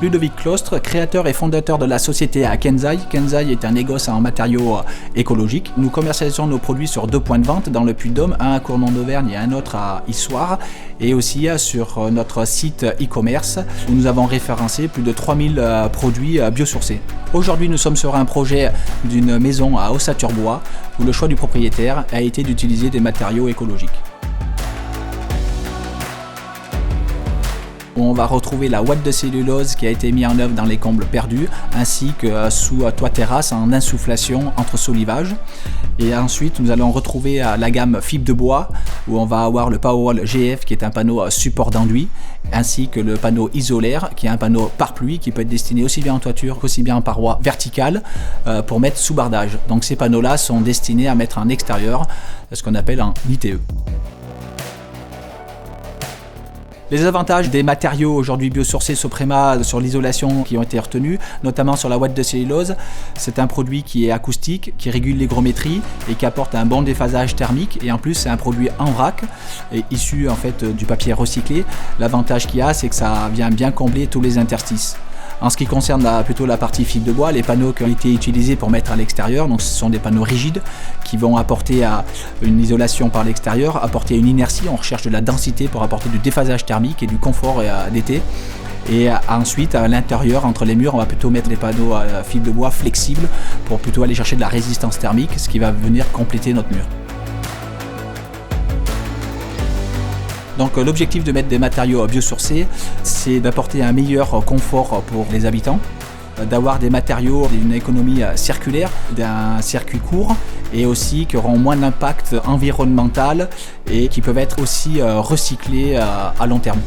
Ludovic Claustre, créateur et fondateur de la société à Kenzai. Kenzai est un négoce en matériaux écologiques. Nous commercialisons nos produits sur 2 points de vente dans le Puy-de-Dôme, un à Cournon d'Auvergne et un autre à Issoire, et aussi sur notre site e-commerce où nous avons référencé plus de 3000 produits biosourcés. Aujourd'hui, nous sommes sur un projet d'une maison à Ossaturbois où le choix du propriétaire a été d'utiliser des matériaux écologiques. On va retrouver la ouate de cellulose qui a été mise en œuvre dans les combles perdus, ainsi que sous toit terrasse en insufflation entre solivage. Et ensuite, nous allons retrouver la gamme fibre de bois, où on va avoir le Powerwall GF qui est un panneau support d'enduit, ainsi que le panneau isolaire qui est un panneau pare-pluie qui peut être destiné aussi bien en toiture qu'aussi bien en paroi verticale pour mettre sous bardage. Donc ces panneaux-là sont destinés à mettre en extérieur, ce qu'on appelle en ITE. Les avantages des matériaux aujourd'hui biosourcés Soprema sur l'isolation qui ont été retenus, notamment sur la ouate de cellulose, c'est un produit qui est acoustique, qui régule l'hygrométrie et qui apporte un bon déphasage thermique. Et en plus, c'est un produit en vrac, et issu en fait du papier recyclé. L'avantage qu'il y a, c'est que ça vient bien combler tous les interstices. En ce qui concerne plutôt la partie fibre de bois, les panneaux qui ont été utilisés pour mettre à l'extérieur, donc ce sont des panneaux rigides qui vont apporter une isolation par l'extérieur, apporter une inertie. On recherche de la densité pour apporter du déphasage thermique et du confort d'été. Et ensuite, à l'intérieur, entre les murs, on va plutôt mettre les panneaux fibre de bois flexibles pour plutôt aller chercher de la résistance thermique, ce qui va venir compléter notre mur. Donc l'objectif de mettre des matériaux biosourcés, c'est d'apporter un meilleur confort pour les habitants, d'avoir des matériaux d'une économie circulaire, d'un circuit court, et aussi qui auront moins d'impact environnemental et qui peuvent être aussi recyclés à long terme.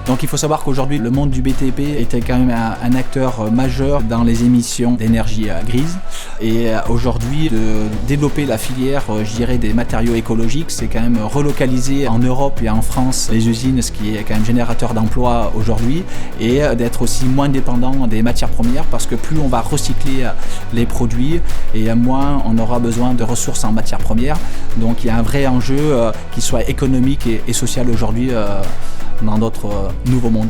Donc il faut savoir qu'aujourd'hui le monde du BTP était quand même un acteur majeur dans les émissions d'énergie grise, et aujourd'hui de développer la filière je dirais des matériaux écologiques, c'est quand même relocaliser en Europe et en France les usines, ce qui est quand même générateur d'emplois aujourd'hui, et d'être aussi moins dépendant des matières premières, parce que plus on va recycler les produits et moins on aura besoin de ressources en matières premières. Donc il y a un vrai enjeu qui soit économique et social aujourd'hui dans notre nouveau monde.